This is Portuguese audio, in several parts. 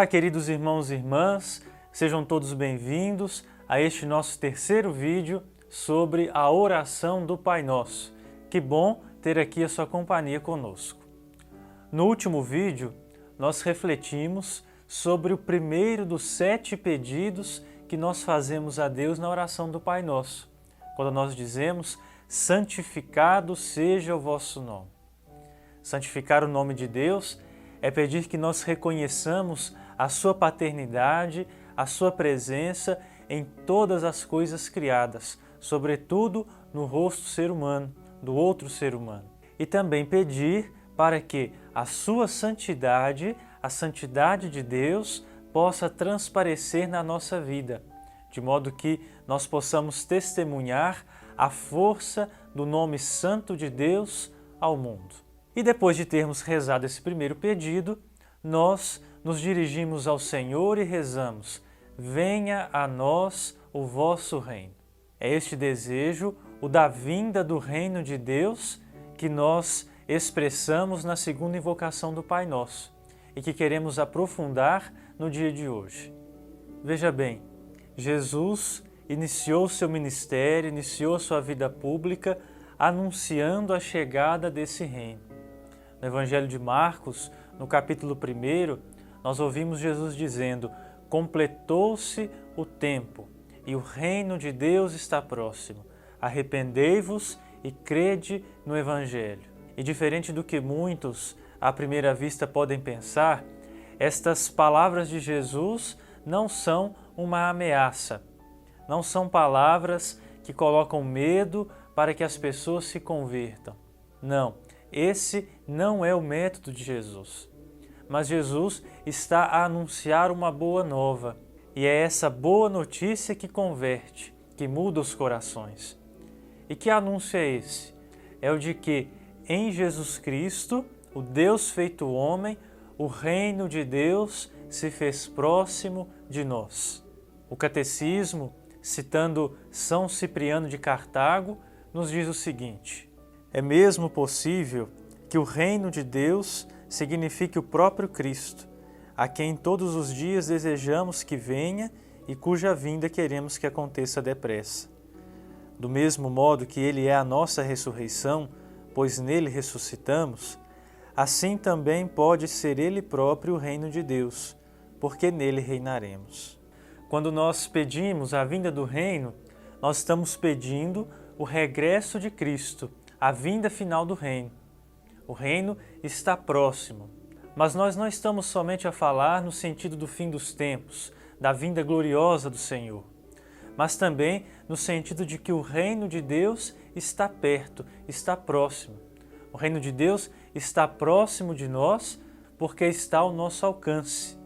Olá, queridos irmãos e irmãs, sejam todos bem-vindos a este nosso terceiro vídeo sobre a oração do Pai Nosso. Que bom ter aqui a sua companhia conosco. No último vídeo, nós refletimos sobre o primeiro dos 7 pedidos que nós fazemos a Deus na oração do Pai Nosso, quando nós dizemos: santificado seja o vosso nome. Santificar o nome de Deus é pedir que nós reconheçamos a sua paternidade, a sua presença em todas as coisas criadas, sobretudo no rosto ser humano, do outro ser humano. E também pedir para que a sua santidade, a santidade de Deus, possa transparecer na nossa vida, de modo que nós possamos testemunhar a força do nome santo de Deus ao mundo. E depois de termos rezado esse primeiro pedido, nós nos dirigimos ao Senhor e rezamos: venha a nós o vosso reino. É este desejo, o da vinda do reino de Deus, que nós expressamos na segunda invocação do Pai Nosso e que queremos aprofundar no dia de hoje. Veja bem, Jesus iniciou seu ministério, iniciou sua vida pública anunciando a chegada desse reino. No Evangelho de Marcos, no capítulo 1, nós ouvimos Jesus dizendo: completou-se o tempo e o reino de Deus está próximo. Arrependei-vos e crede no Evangelho. E diferente do que muitos à primeira vista podem pensar, estas palavras de Jesus não são uma ameaça, não são palavras que colocam medo para que as pessoas se convertam. Não. Esse não é o método de Jesus. Mas Jesus está a anunciar uma boa nova. E é essa boa notícia que converte, que muda os corações. E que anúncio é esse? É o de que em Jesus Cristo, o Deus feito homem, o reino de Deus se fez próximo de nós. O Catecismo, citando São Cipriano de Cartago, nos diz o seguinte: é mesmo possível que o reino de Deus signifique o próprio Cristo, a quem todos os dias desejamos que venha e cuja vinda queremos que aconteça depressa. Do mesmo modo que Ele é a nossa ressurreição, pois nele ressuscitamos, assim também pode ser Ele próprio o reino de Deus, porque nele reinaremos. Quando nós pedimos a vinda do reino, nós estamos pedindo o regresso de Cristo, a vinda final do reino. O reino está próximo, mas nós não estamos somente a falar no sentido do fim dos tempos, da vinda gloriosa do Senhor, mas também no sentido de que o reino de Deus está perto, está próximo. O reino de Deus está próximo de nós porque está ao nosso alcance.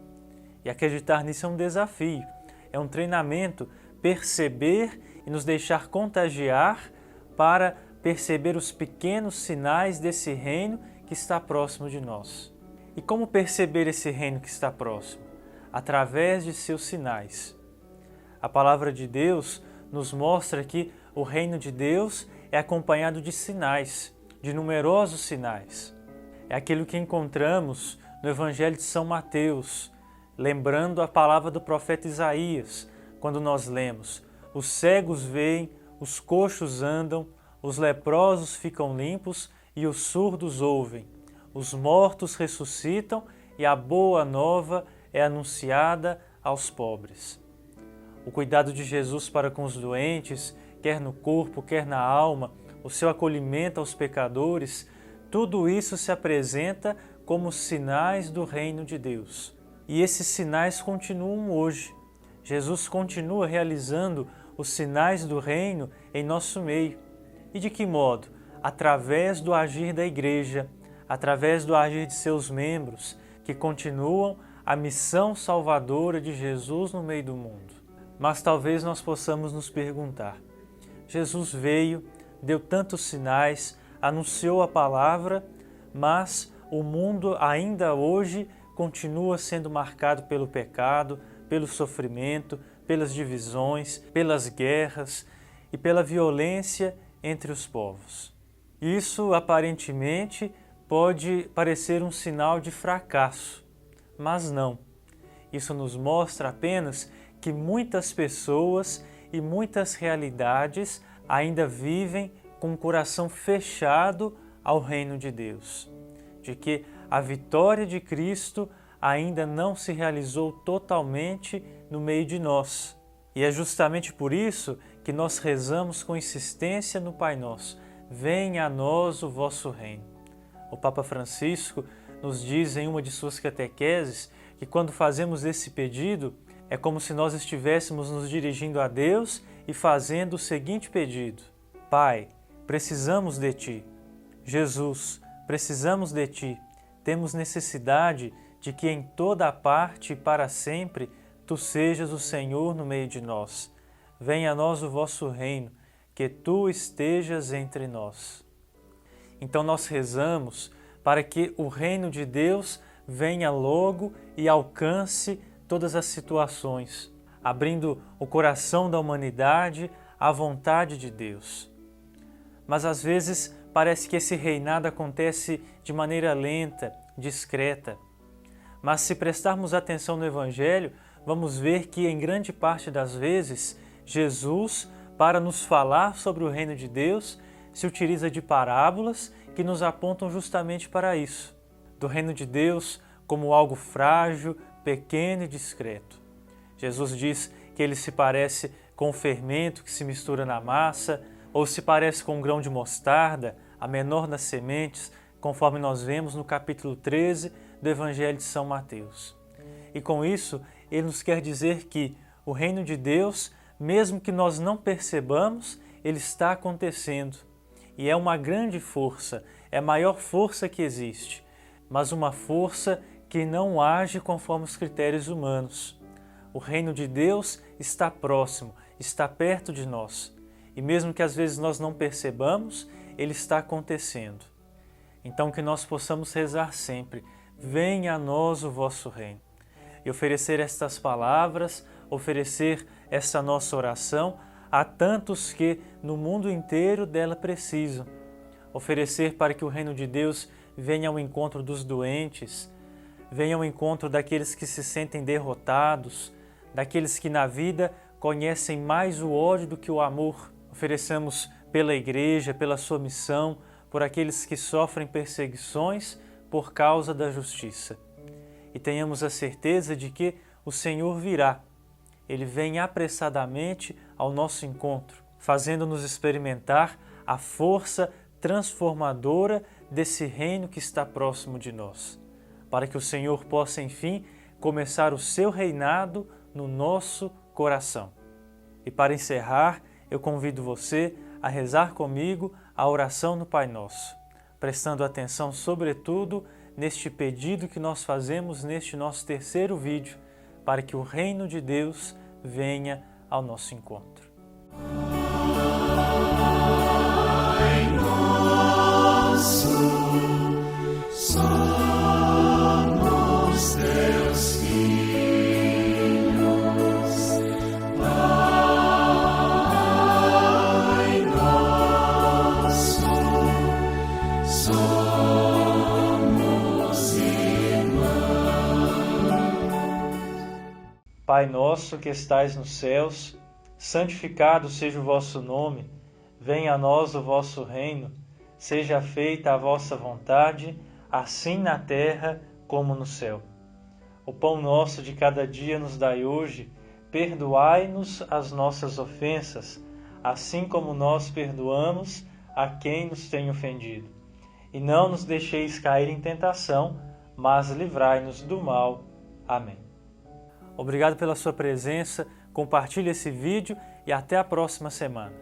E acreditar nisso é um desafio, é um treinamento, perceber e nos deixar contagiar para perceber os pequenos sinais desse reino que está próximo de nós. E como perceber esse reino que está próximo? Através de seus sinais. A palavra de Deus nos mostra que o reino de Deus é acompanhado de sinais, de numerosos sinais. É aquilo que encontramos no Evangelho de São Mateus, lembrando a palavra do profeta Isaías, quando nós lemos: os cegos veem, os coxos andam, os leprosos ficam limpos e os surdos ouvem. Os mortos ressuscitam e a boa nova é anunciada aos pobres. O cuidado de Jesus para com os doentes, quer no corpo, quer na alma, o seu acolhimento aos pecadores, tudo isso se apresenta como sinais do reino de Deus. E esses sinais continuam hoje. Jesus continua realizando os sinais do reino em nosso meio. E de que modo? Através do agir da Igreja, através do agir de seus membros, que continuam a missão salvadora de Jesus no meio do mundo. Mas talvez nós possamos nos perguntar: Jesus veio, deu tantos sinais, anunciou a palavra, mas o mundo ainda hoje continua sendo marcado pelo pecado, pelo sofrimento, pelas divisões, pelas guerras e pela violência entre os povos. Isso aparentemente pode parecer um sinal de fracasso, mas não. Isso nos mostra apenas que muitas pessoas e muitas realidades ainda vivem com o coração fechado ao reino de Deus, de que a vitória de Cristo ainda não se realizou totalmente no meio de nós. E é justamente por isso que nós rezamos com insistência no Pai Nosso: venha a nós o vosso reino. O Papa Francisco nos diz em uma de suas catequeses que quando fazemos esse pedido, é como se nós estivéssemos nos dirigindo a Deus e fazendo o seguinte pedido: Pai, precisamos de Ti. Jesus, precisamos de Ti. Temos necessidade de que em toda a parte e para sempre Tu sejas o Senhor no meio de nós. Venha a nós o vosso reino, que Tu estejas entre nós. Então nós rezamos para que o reino de Deus venha logo e alcance todas as situações, abrindo o coração da humanidade à vontade de Deus. Mas às vezes parece que esse reinado acontece de maneira lenta, discreta. Mas se prestarmos atenção no Evangelho, vamos ver que em grande parte das vezes Jesus, para nos falar sobre o reino de Deus, se utiliza de parábolas que nos apontam justamente para isso, do reino de Deus como algo frágil, pequeno e discreto. Jesus diz que ele se parece com o fermento que se mistura na massa, ou se parece com um grão de mostarda, a menor das sementes, conforme nós vemos no capítulo 13 do Evangelho de São Mateus. E com isso, ele nos quer dizer que o reino de Deus, mesmo que nós não percebamos, ele está acontecendo. E é uma grande força, é a maior força que existe, mas uma força que não age conforme os critérios humanos. O reino de Deus está próximo, está perto de nós. E mesmo que às vezes nós não percebamos, ele está acontecendo. Então que nós possamos rezar sempre: venha a nós o vosso reino. E oferecer estas palavras, oferecer essa nossa oração a tantos que no mundo inteiro dela precisam. Oferecer para que o reino de Deus venha ao encontro dos doentes, venha ao encontro daqueles que se sentem derrotados, daqueles que na vida conhecem mais o ódio do que o amor. Ofereçamos pela Igreja, pela sua missão, por aqueles que sofrem perseguições por causa da justiça. E tenhamos a certeza de que o Senhor virá. Ele vem apressadamente ao nosso encontro, fazendo-nos experimentar a força transformadora desse reino que está próximo de nós, para que o Senhor possa, enfim, começar o seu reinado no nosso coração. E para encerrar, eu convido você a rezar comigo a oração no Pai Nosso, prestando atenção, sobretudo, neste pedido que nós fazemos neste nosso terceiro vídeo, para que o reino de Deus venha ao nosso encontro. Pai nosso, somos teus filhos. Pai nosso, somos Pai nosso que estais nos céus, santificado seja o vosso nome, venha a nós o vosso reino, seja feita a vossa vontade, assim na terra como no céu. O pão nosso de cada dia nos dai hoje, perdoai-nos as nossas ofensas, assim como nós perdoamos a quem nos tem ofendido. E não nos deixeis cair em tentação, mas livrai-nos do mal. Amém. Obrigado pela sua presença, compartilhe esse vídeo e até a próxima semana.